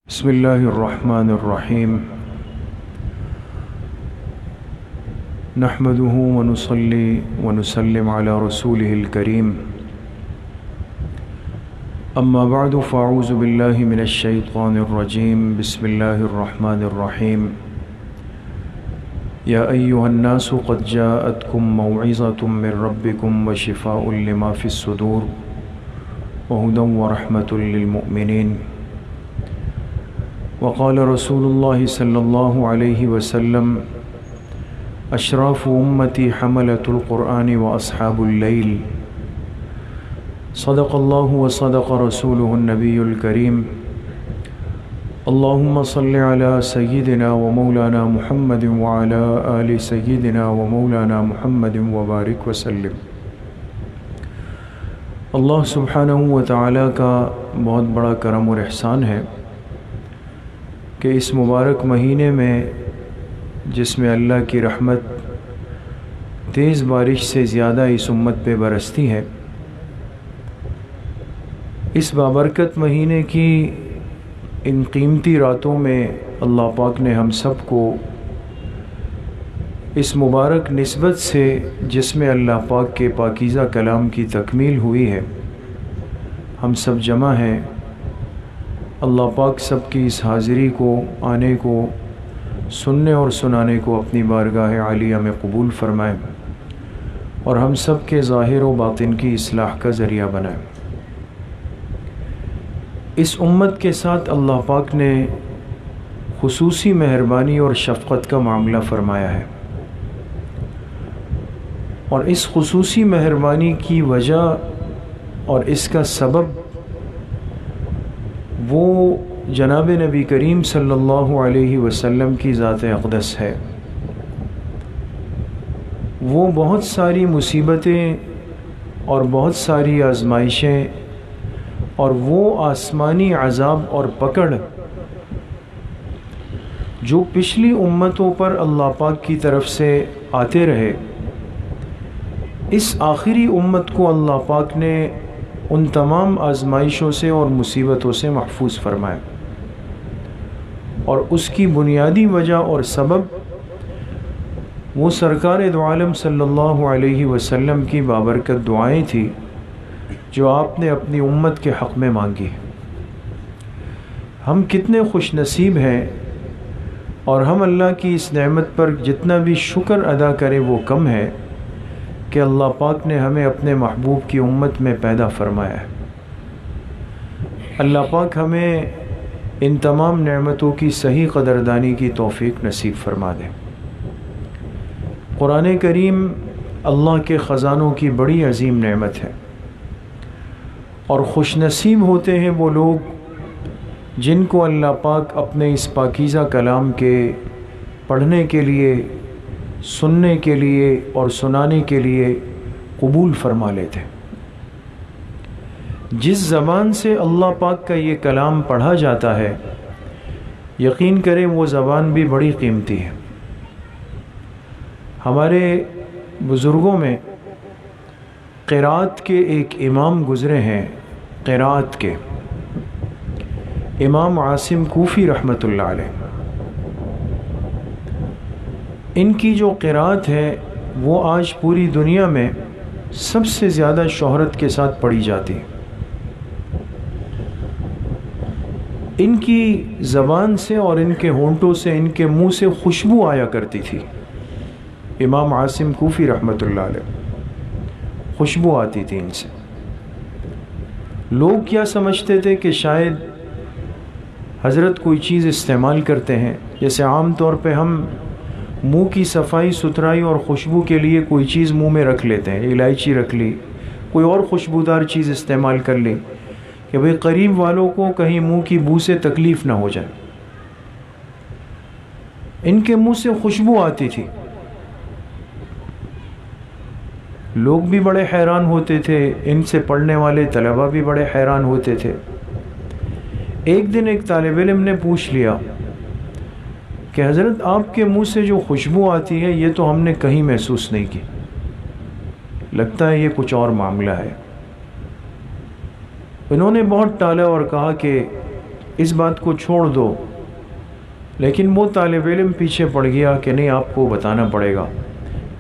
بسم اللہ الرحمن الرحیم نحمده ونصلی ونسلم علی رسوله الکریم اما بعد فاعوذ باللہ من الشیطان الرجیم بسم اللہ الرحمن الرحیم یا ایہا الناس قد جاءتکم موعظة من ربکم وشفاء لما فی الصدور وہدی ورحمة للمؤمنین وقال رسول اللہ صلی اللہ علیہ وسلم اشراف امتی حملۃ القرآن واصحاب اللیل صدق اللہ وصدق رسولہ النبی الکریم اللہم صل علی سیدنا ومولانا محمد وعلی آل سیدنا ومولانا محمد وبارک وسلم۔ اللہ سبحانہ وتعالی کا بہت بڑا کرم اور احسان ہے کہ اس مبارک مہینے میں جس میں اللہ کی رحمت تیز بارش سے زیادہ اس امت پہ برستی ہے، اس بابرکت مہینے کی ان قیمتی راتوں میں اللہ پاک نے ہم سب کو اس مبارک نسبت سے جس میں اللہ پاک کے پاکیزہ کلام کی تکمیل ہوئی ہے، ہم سب جمع ہیں۔ اللہ پاک سب کی اس حاضری کو، آنے کو، سننے اور سنانے کو اپنی بارگاہ عالیہ میں قبول فرمائے اور ہم سب کے ظاہر و باطن کی اصلاح کا ذریعہ بنائے۔ اس امت کے ساتھ اللہ پاک نے خصوصی مہربانی اور شفقت کا معاملہ فرمایا ہے، اور اس خصوصی مہربانی کی وجہ اور اس کا سبب وہ جناب نبی کریم صلی اللہ علیہ وسلم کی ذات اقدس ہے۔ وہ بہت ساری مصیبتیں اور بہت ساری آزمائشیں اور وہ آسمانی عذاب اور پکڑ جو پچھلی امتوں پر اللہ پاک کی طرف سے آتے رہے، اس آخری امت کو اللہ پاک نے ان تمام آزمائشوں سے اور مصیبتوں سے محفوظ فرمائے، اور اس کی بنیادی وجہ اور سبب وہ سرکار دو عالم صلی اللہ علیہ وسلم کی بابرکت دعائیں تھیں جو آپ نے اپنی امت کے حق میں مانگی۔ ہم کتنے خوش نصیب ہیں، اور ہم اللہ کی اس نعمت پر جتنا بھی شکر ادا کریں وہ کم ہے کہ اللہ پاک نے ہمیں اپنے محبوب کی امت میں پیدا فرمایا ہے۔ اللہ پاک ہمیں ان تمام نعمتوں کی صحیح قدردانی کی توفیق نصیب فرما دے۔ قرآن کریم اللہ کے خزانوں کی بڑی عظیم نعمت ہے، اور خوش نصیب ہوتے ہیں وہ لوگ جن کو اللہ پاک اپنے اس پاکیزہ کلام کے پڑھنے کے لیے، سننے کے لیے اور سنانے کے لیے قبول فرما لیتے۔ جس زبان سے اللہ پاک کا یہ کلام پڑھا جاتا ہے، یقین کریں وہ زبان بھی بڑی قیمتی ہے۔ ہمارے بزرگوں میں قرات کے ایک امام گزرے ہیں، قرات کے امام عاصم کوفی رحمۃ اللہ علیہ۔ ان کی جو قرات ہے وہ آج پوری دنیا میں سب سے زیادہ شہرت کے ساتھ پڑھی جاتی ہے۔ ان کی زبان سے اور ان کے ہونٹوں سے، ان کے منہ سے خوشبو آیا کرتی تھی۔ امام عاصم کوفی رحمۃ اللہ علیہ، خوشبو آتی تھی ان سے۔ لوگ کیا سمجھتے تھے کہ شاید حضرت کوئی چیز استعمال کرتے ہیں، جیسے عام طور پہ ہم منہ کی صفائی ستھرائی اور خوشبو کے لیے کوئی چیز منہ میں رکھ لیتے ہیں، الائچی رکھ لی، کوئی اور خوشبودار چیز استعمال کر لی کہ بھئی قریب والوں کو کہیں منہ کی بو سے تکلیف نہ ہو جائے۔ ان کے منہ سے خوشبو آتی تھی، لوگ بھی بڑے حیران ہوتے تھے، ان سے پڑھنے والے طلبہ بھی بڑے حیران ہوتے تھے۔ ایک دن ایک طالب علم نے پوچھ لیا کہ حضرت آپ کے منہ سے جو خوشبو آتی ہے یہ تو ہم نے کہیں محسوس نہیں کی، لگتا ہے یہ کچھ اور معاملہ ہے۔ انہوں نے بہت ٹالا اور کہا کہ اس بات کو چھوڑ دو، لیکن وہ طالب علم پیچھے پڑ گیا کہ نہیں آپ کو بتانا پڑے گا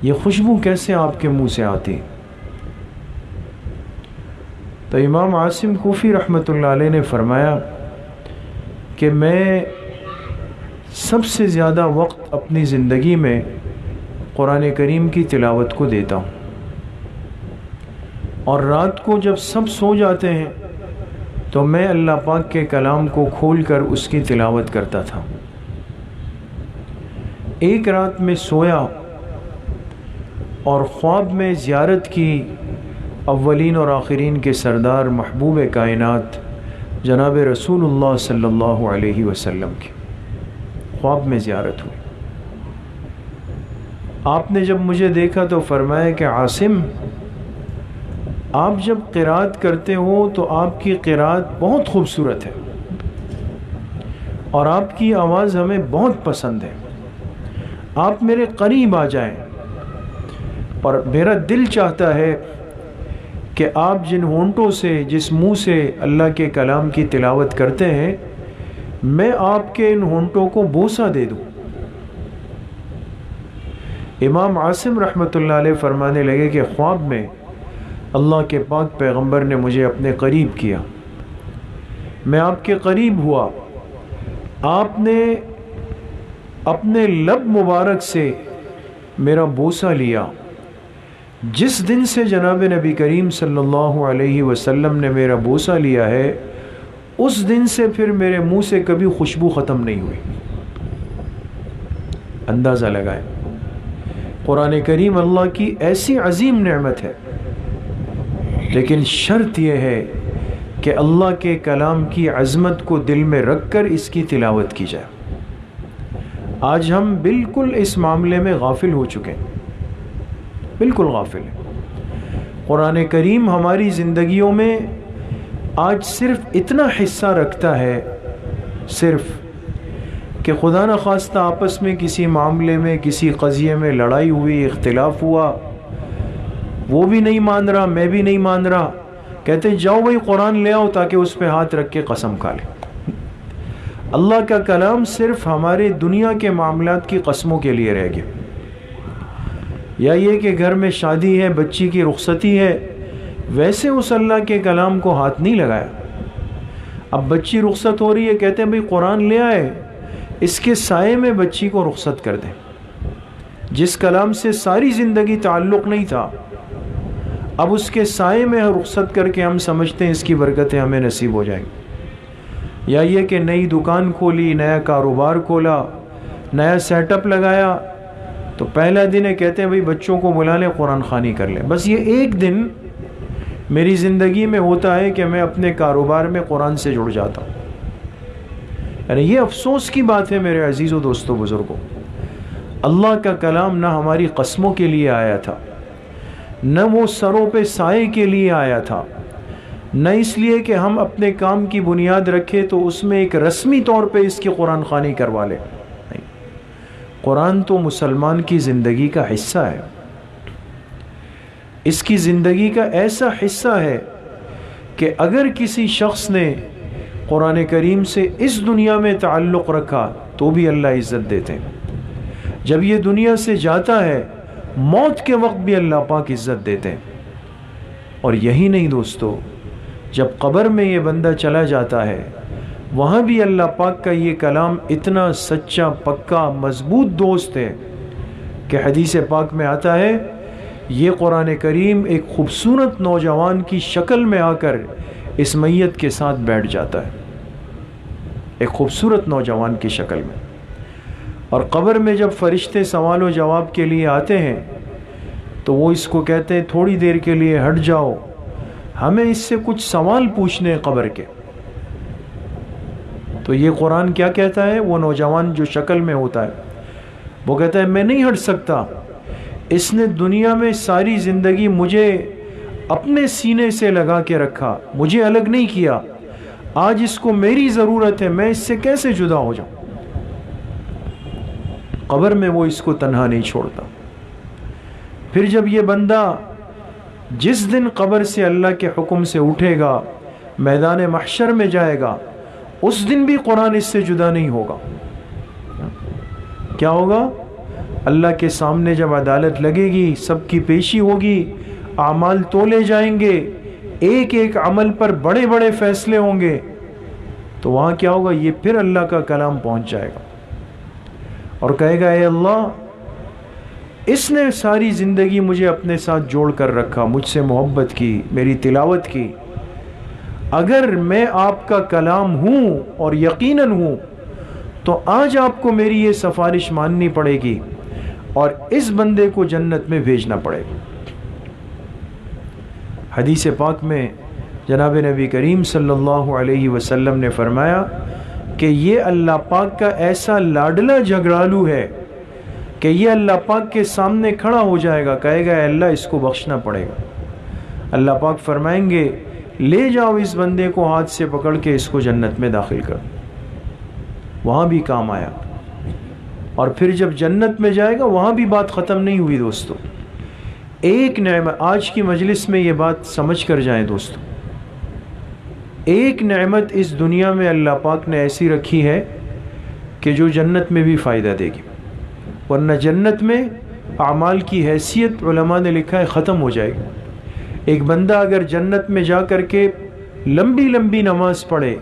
یہ خوشبو کیسے آپ کے منہ سے آتی۔ تو امام عاصم کوفی رحمۃ اللہ علیہ نے فرمایا کہ میں سب سے زیادہ وقت اپنی زندگی میں قرآن کریم کی تلاوت کو دیتا ہوں، اور رات کو جب سب سو جاتے ہیں تو میں اللہ پاک کے کلام کو کھول کر اس کی تلاوت کرتا تھا۔ ایک رات میں سویا اور خواب میں زیارت کی اولین اور آخرین کے سردار محبوب کائنات جناب رسول اللہ صلی اللہ علیہ وسلم کی خواب میں زیارت ہوئی۔ آپ نے جب مجھے دیکھا تو فرمایا کہ عاصم، آپ جب قرات کرتے ہو تو آپ کی قرات بہت خوبصورت ہے اور آپ کی آواز ہمیں بہت پسند ہے، آپ میرے قریب آ جائیں، اور میرا دل چاہتا ہے کہ آپ جن ہونٹوں سے، جس منہ سے اللہ کے کلام کی تلاوت کرتے ہیں، میں آپ کے ان ہونٹوں کو بوسہ دے دوں۔ امام عاصم رحمۃ اللہ علیہ فرمانے لگے کہ خواب میں اللہ کے پاک پیغمبر نے مجھے اپنے قریب کیا، میں آپ کے قریب ہوا، آپ نے اپنے لب مبارک سے میرا بوسہ لیا۔ جس دن سے جناب نبی کریم صلی اللہ علیہ وسلم نے میرا بوسہ لیا ہے، اس دن سے پھر میرے منہ سے کبھی خوشبو ختم نہیں ہوئی۔ اندازہ لگائیں، قرآن کریم اللہ کی ایسی عظیم نعمت ہے، لیکن شرط یہ ہے کہ اللہ کے کلام کی عظمت کو دل میں رکھ کر اس کی تلاوت کی جائے۔ آج ہم بالکل اس معاملے میں غافل ہو چکے ہیں، بالکل غافل ہیں۔ قرآن کریم ہماری زندگیوں میں آج صرف اتنا حصہ رکھتا ہے، صرف کہ خدا نخواستہ آپس میں کسی معاملے میں، کسی قضیے میں لڑائی ہوئی، اختلاف ہوا، وہ بھی نہیں مان رہا، میں بھی نہیں مان رہا، کہتے جاؤ بھائی قرآن لے آؤ تاکہ اس پہ ہاتھ رکھ کے قسم کھا لیں۔ اللہ کا کلام صرف ہمارے دنیا کے معاملات کی قسموں کے لیے رہ گیا، یا یہ کہ گھر میں شادی ہے، بچی کی رخصتی ہے، ویسے اس اللہ کے کلام کو ہاتھ نہیں لگایا۔ اب بچی رخصت ہو رہی ہے، کہتے ہیں بھئی قرآن لے آئے، اس کے سائے میں بچی کو رخصت کر دیں۔ جس کلام سے ساری زندگی تعلق نہیں تھا، اب اس کے سائے میں رخصت کر کے ہم سمجھتے ہیں اس کی برکتیں ہمیں نصیب ہو جائیں گی۔ یا یہ کہ نئی دکان کھولی، نیا کاروبار کھولا، نیا سیٹ اپ لگایا، تو پہلا دن ہے کہتے ہیں بھئی بچوں کو بلا لیں، قرآن خوانی کر لیں۔ بس یہ ایک دن میری زندگی میں ہوتا ہے کہ میں اپنے کاروبار میں قرآن سے جڑ جاتا ہوں۔ یعنی یہ افسوس کی بات ہے میرے عزیزوں، دوستوں، بزرگوں، اللہ کا کلام نہ ہماری قسموں کے لیے آیا تھا، نہ وہ سروں پہ سائے کے لیے آیا تھا، نہ اس لیے کہ ہم اپنے کام کی بنیاد رکھے تو اس میں ایک رسمی طور پہ اس کی قرآن خوانی کروا لیں۔ نہیں، قرآن تو مسلمان کی زندگی کا حصہ ہے، اس کی زندگی کا ایسا حصہ ہے کہ اگر کسی شخص نے قرآن کریم سے اس دنیا میں تعلق رکھا تو بھی اللہ عزت دیتے ہیں، جب یہ دنیا سے جاتا ہے موت کے وقت بھی اللہ پاک عزت دیتے ہیں۔ اور یہی نہیں دوستو، جب قبر میں یہ بندہ چلا جاتا ہے، وہاں بھی اللہ پاک کا یہ کلام اتنا سچا، پکا، مضبوط دوست ہے کہ حدیث پاک میں آتا ہے یہ قرآن کریم ایک خوبصورت نوجوان کی شکل میں آ کر اس میت کے ساتھ بیٹھ جاتا ہے، ایک خوبصورت نوجوان کی شکل میں۔ اور قبر میں جب فرشتے سوال و جواب کے لیے آتے ہیں تو وہ اس کو کہتے ہیں تھوڑی دیر کے لیے ہٹ جاؤ، ہمیں اس سے کچھ سوال پوچھنے ہیں قبر کے۔ تو یہ قرآن کیا کہتا ہے؟ وہ نوجوان جو شکل میں ہوتا ہے وہ کہتا ہے میں نہیں ہٹ سکتا، اس نے دنیا میں ساری زندگی مجھے اپنے سینے سے لگا کے رکھا، مجھے الگ نہیں کیا، آج اس کو میری ضرورت ہے، میں اس سے کیسے جدا ہو جاؤں؟ قبر میں وہ اس کو تنہا نہیں چھوڑتا۔ پھر جب یہ بندہ جس دن قبر سے اللہ کے حکم سے اٹھے گا، میدان محشر میں جائے گا، اس دن بھی قرآن اس سے جدا نہیں ہوگا. کیا ہوگا؟ اللہ کے سامنے جب عدالت لگے گی، سب کی پیشی ہوگی، اعمال تولے جائیں گے، ایک ایک عمل پر بڑے بڑے فیصلے ہوں گے، تو وہاں کیا ہوگا؟ یہ پھر اللہ کا کلام پہنچ جائے گا اور کہے گا اے اللہ، اس نے ساری زندگی مجھے اپنے ساتھ جوڑ کر رکھا، مجھ سے محبت کی، میری تلاوت کی، اگر میں آپ کا کلام ہوں اور یقیناً ہوں تو آج آپ کو میری یہ سفارش ماننی پڑے گی اور اس بندے کو جنت میں بھیجنا پڑے گا. حدیث پاک میں جناب نبی کریم صلی اللہ علیہ وسلم نے فرمایا کہ یہ اللہ پاک کا ایسا لاڈلا جھگڑالو ہے کہ یہ اللہ پاک کے سامنے کھڑا ہو جائے گا، کہے گا اے اللہ اس کو بخشنا پڑے گا. اللہ پاک فرمائیں گے لے جاؤ اس بندے کو ہاتھ سے پکڑ کے اس کو جنت میں داخل کر. وہاں بھی کام آیا. اور پھر جب جنت میں جائے گا وہاں بھی بات ختم نہیں ہوئی دوستو. ایک نعمت، آج کی مجلس میں یہ بات سمجھ کر جائیں دوستو، ایک نعمت اس دنیا میں اللہ پاک نے ایسی رکھی ہے کہ جو جنت میں بھی فائدہ دے گی، ورنہ جنت میں اعمال کی حیثیت علماء نے لکھا ہے ختم ہو جائے گی. ایک بندہ اگر جنت میں جا کر کے لمبی لمبی نماز پڑھے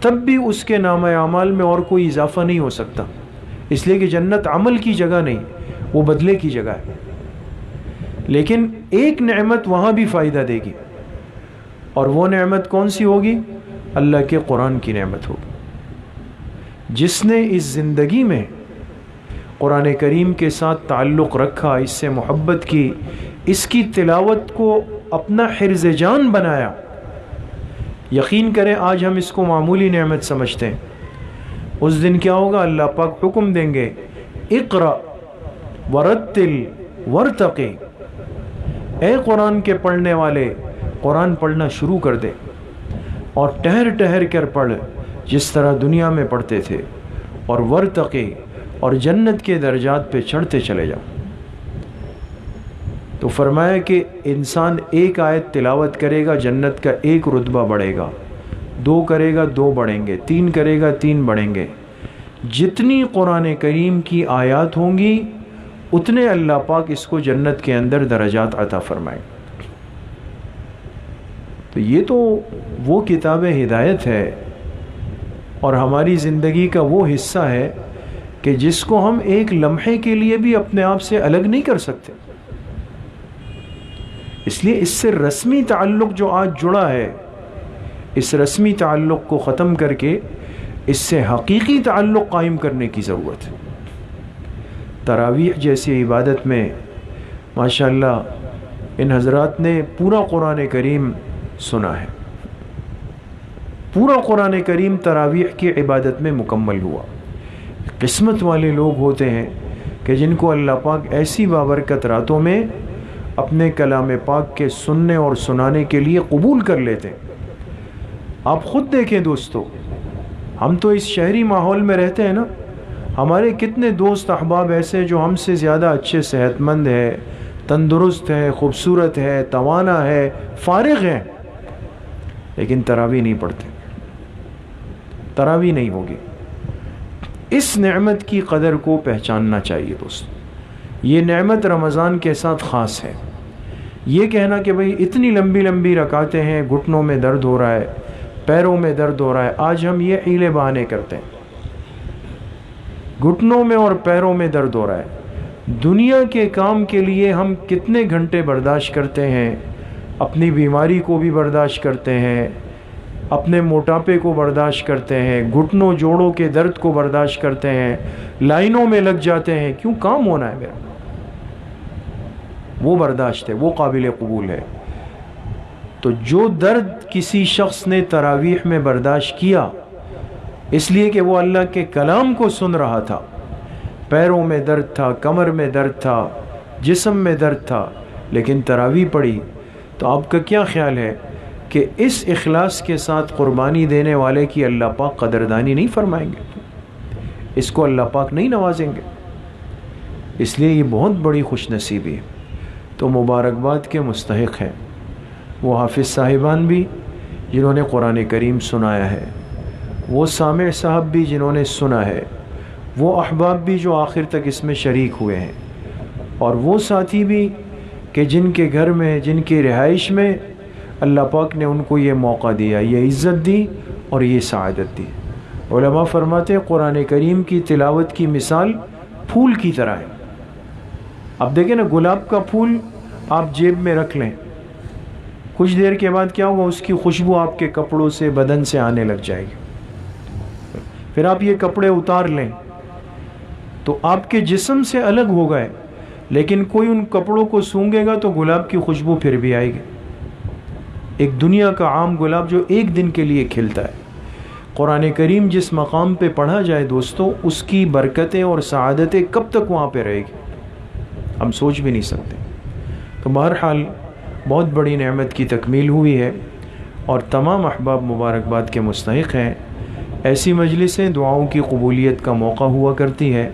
تب بھی اس کے نامہ اعمال میں اور کوئی اضافہ نہیں ہو سکتا، اس لیے کہ جنت عمل کی جگہ نہیں، وہ بدلے کی جگہ ہے. لیکن ایک نعمت وہاں بھی فائدہ دے گی، اور وہ نعمت کون سی ہوگی؟ اللہ کے قرآن کی نعمت ہوگی. جس نے اس زندگی میں قرآن کریم کے ساتھ تعلق رکھا، اس سے محبت کی، اس کی تلاوت کو اپنا حرز جان بنایا، یقین کریں آج ہم اس کو معمولی نعمت سمجھتے ہیں، اس دن کیا ہوگا؟ اللہ پاک حکم دیں گے اقرأ ورتل ورتقی، اے قرآن کے پڑھنے والے قرآن پڑھنا شروع کر دے اور ٹہر ٹہر کر پڑھ جس طرح دنیا میں پڑھتے تھے، اور ورتقی، اور جنت کے درجات پہ چڑھتے چلے جاؤ. تو فرمایا کہ انسان ایک آیت تلاوت کرے گا جنت کا ایک رتبہ بڑھے گا، 2 کرے گا 2 بڑھیں گے، 3 کرے گا 3 بڑھیں گے. جتنی قرآن کریم کی آیات ہوں گی اتنے اللہ پاک اس کو جنت کے اندر درجات عطا فرمائیں. تو یہ تو وہ کتاب ہدایت ہے اور ہماری زندگی کا وہ حصہ ہے کہ جس کو ہم ایک لمحے کے لیے بھی اپنے آپ سے الگ نہیں کر سکتے. اس لیے اس سے رسمی تعلق جو آج جڑا ہے، اس رسمی تعلق کو ختم کر کے اس سے حقیقی تعلق قائم کرنے کی ضرورت ہے. تراویح جیسی عبادت میں ماشاءاللہ ان حضرات نے پورا قرآن کریم سنا ہے، پورا قرآن کریم تراویح کی عبادت میں مکمل ہوا. قسمت والے لوگ ہوتے ہیں کہ جن کو اللہ پاک ایسی بابرکت راتوں میں اپنے کلام پاک کے سننے اور سنانے کے لیے قبول کر لیتے. آپ خود دیکھیں دوستو، ہم تو اس شہری ماحول میں رہتے ہیں نا، ہمارے کتنے دوست احباب ایسے جو ہم سے زیادہ اچھے صحت مند ہے، تندرست ہے، خوبصورت ہے، توانا ہے، فارغ ہیں، لیکن تراویح نہیں پڑھتے، تراویح نہیں ہوگی. اس نعمت کی قدر کو پہچاننا چاہیے دوست. یہ نعمت رمضان کے ساتھ خاص ہے. یہ کہنا کہ بھئی اتنی لمبی لمبی رکعتیں ہیں، گھٹنوں میں درد ہو رہا ہے، پیروں میں درد ہو رہا ہے، آج ہم یہ حیلے بہانے کرتے ہیں، گھٹنوں میں اور پیروں میں درد ہو رہا ہے. دنیا کے کام کے لیے ہم کتنے گھنٹے برداشت کرتے ہیں، اپنی بیماری کو بھی برداشت کرتے ہیں، اپنے موٹاپے کو برداشت کرتے ہیں، گھٹنوں جوڑوں کے درد کو برداشت کرتے ہیں، لائنوں میں لگ جاتے ہیں، کیوں؟ کام ہونا ہے میرا. وہ برداشت ہے، وہ قابل قبول ہے. تو جو درد کسی شخص نے تراویح میں برداشت کیا اس لیے کہ وہ اللہ کے کلام کو سن رہا تھا، پیروں میں درد تھا، کمر میں درد تھا، جسم میں درد تھا، لیکن تراویح پڑھی، تو آپ کا کیا خیال ہے کہ اس اخلاص کے ساتھ قربانی دینے والے کی اللہ پاک قدردانی نہیں فرمائیں گے؟ اس کو اللہ پاک نہیں نوازیں گے؟ اس لیے یہ بہت بڑی خوش نصیبی ہے. تو مبارکباد کے مستحق ہیں وہ حافظ صاحبان بھی جنہوں نے قرآن کریم سنایا ہے، وہ سامع صاحب بھی جنہوں نے سنا ہے، وہ احباب بھی جو آخر تک اس میں شریک ہوئے ہیں، اور وہ ساتھی بھی کہ جن کے گھر میں، جن کی رہائش میں اللہ پاک نے ان کو یہ موقع دیا، یہ عزت دی اور یہ سعادت دی۔ علماء فرماتے ہیں قرآن کریم کی تلاوت کی مثال پھول کی طرح ہے۔ اب دیکھیں نا، گلاب کا پھول آپ جیب میں رکھ لیں، کچھ دیر کے بعد کیا ہوگا، اس کی خوشبو آپ کے کپڑوں سے، بدن سے آنے لگ جائے گی۔ پھر آپ یہ کپڑے اتار لیں تو آپ کے جسم سے الگ ہو گئے، لیکن کوئی ان کپڑوں کو سونگھے گا تو گلاب کی خوشبو پھر بھی آئے گی۔ ایک دنیا کا عام گلاب جو ایک دن کے لیے کھلتا ہے، قرآن کریم جس مقام پہ پڑھا جائے دوستو، اس کی برکتیں اور سعادتیں کب تک وہاں پہ رہے گی، ہم سوچ بھی نہیں سکتے۔ تو بہرحال بہت بڑی نعمت کی تکمیل ہوئی ہے اور تمام احباب مبارکباد کے مستحق ہیں۔ ایسی مجلسیں دعاؤں کی قبولیت کا موقع ہوا کرتی ہے۔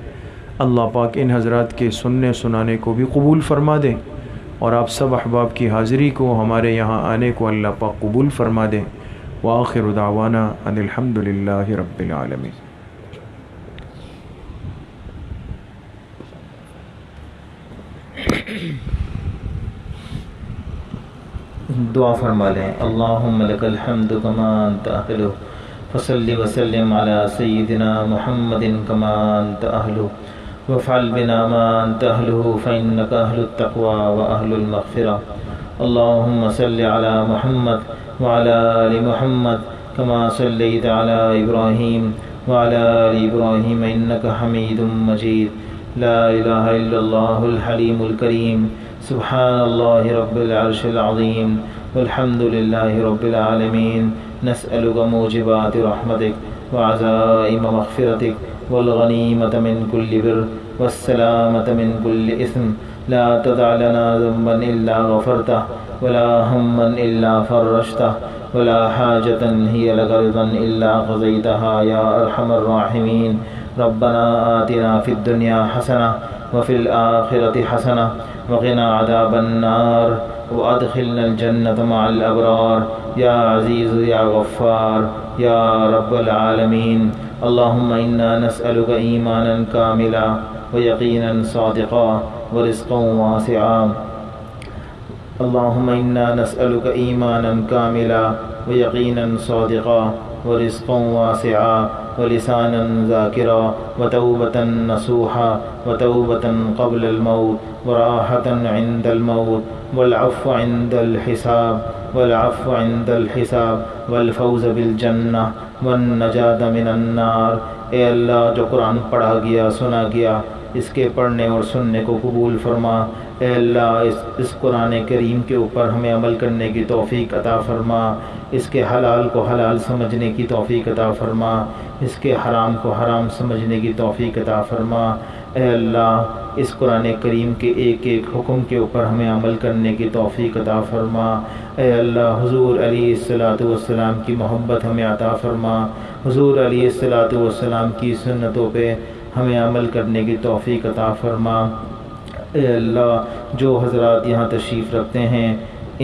اللہ پاک ان حضرات کے سننے سنانے کو بھی قبول فرما دیں، اور آپ سب احباب کی حاضری کو، ہمارے یہاں آنے کو اللہ پاک قبول فرما دیں۔ وآخر دعوانا ان الحمد للہ رب العالمین۔ دعا فرما لیں۔ اللہم لک الحمد کما انت اہلہ، فصلی وسلم علی سیدنا محمد کما انت اہلہ، وافعل بنا ما انت اہلہ فانک اہل التقوی واہل المغفرہ۔ اللہم صلی علی محمد وعلی آل محمد کما صلیت علی ابراہیم وعلی آل ابراہیم انک حمید مجید۔ لا الہ الا اللہ الحلیم الکریم، سبحان اللہ رب العرش العظیم، والحمد للہ رب العالمین۔ نسألک موجبات رحمتک وعزائم مغفرتک والغنیمة من کل بر والسلامة من کل اثم۔ لا تدع لنا ذنبا الا غفرته ولا ہما الا فرجته ولا حاجة هي لك رضا الا قضيتها يا ارحم الراحمین۔ ربنا آتنا في الدنيا حسنة وفي الآخرة حسنة وقنا عذاب النار وادخلنا الجنة مع الأبرار يا عزيز يا غفار يا رب العالمين۔ اللهم إنا نسألك إيمانا كاملا ويقينا صادقا ورزقا واسعا۔ اللهم إنا نسألك إيمانا كاملا ويقينا صادقا ورزقا واسعا ولسانا ذاكرا وتوبة نصوحا وتوبة قبل الموت وراحة عند الموت والعفو عند الحساب والفوز بالجنة والنجاة من النار۔ اے اللہ، جو قرآن پڑھا گیا، سنا گیا، اس کے پڑھنے اور سننے کو قبول فرما۔ اے اللہ، اس قرآن کریم کے اوپر ہمیں عمل کرنے کی توفیق عطا فرما، اس کے حلال کو حلال سمجھنے کی توفیق عطا فرما، اس کے حرام کو حرام سمجھنے کی توفیق عطا فرما۔ اے اللہ، اس قرآن کریم کے ایک ایک حکم کے اوپر ہمیں عمل کرنے کی توفیق عطا فرما۔ اے اللہ، حضور علیہ السلام کی محبت ہمیں عطا فرما، حضور علیہ السلام کی سنتوں پہ ہمیں عمل کرنے کی توفیق عطا فرما۔ اے اللہ، جو حضرات یہاں تشریف رکھتے ہیں،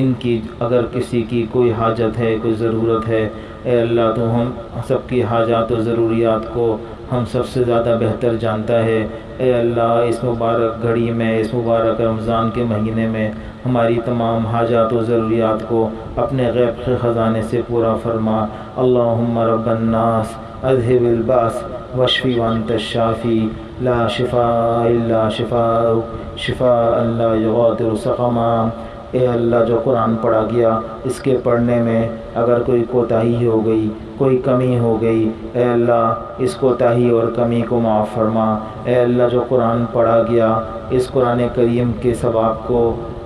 ان کی اگر کسی کی کوئی حاجت ہے، کوئی ضرورت ہے، اے اللہ تو ہم سب کی حاجات و ضروریات کو ہم سب سے زیادہ بہتر جانتا ہے۔ اے اللہ، اس مبارک گھڑی میں، اس مبارک رمضان کے مہینے میں ہماری تمام حاجات و ضروریات کو اپنے غیب کے خزانے سے پورا فرما۔ اللہم رب الناس اذہب الباس واشفی وانت الشافی لا شفاء الا شفاءک شفاء لا یغادر سقما۔ اے اللہ، جو قرآن پڑھا گیا، اس کے پڑھنے میں اگر کوئی کوتاہی ہو گئی، کوئی کمی ہو گئی، اے اللہ اس کوتاہی اور کمی کو معاف فرما۔ اے اللہ، جو قرآن پڑھا گیا، اس قرآن کریم کے ثواب کو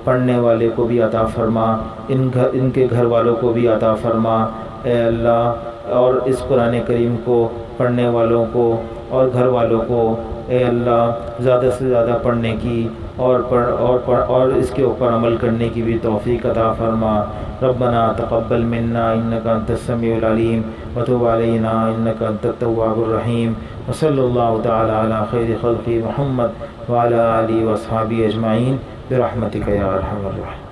پڑھنے والے کو بھی عطا فرما، ان کے گھر والوں کو بھی عطا فرما۔ اے اللہ، اور اس قرآن کریم کو پڑھنے والوں کو اور گھر والوں کو، اے اللہ، زیادہ سے زیادہ پڑھنے کی اور اس کے اوپر عمل کرنے کی بھی توفیق عطا فرما۔ ربنا تقبل منا انک انت السمیع العلیم وتب علینا انک انت التواب الرحیم، وصلی اللہ تعالی علی خیر خلق محمد وعلی آلہ واصحابہ اجمعین برحمتک یا ارحم الراحمین۔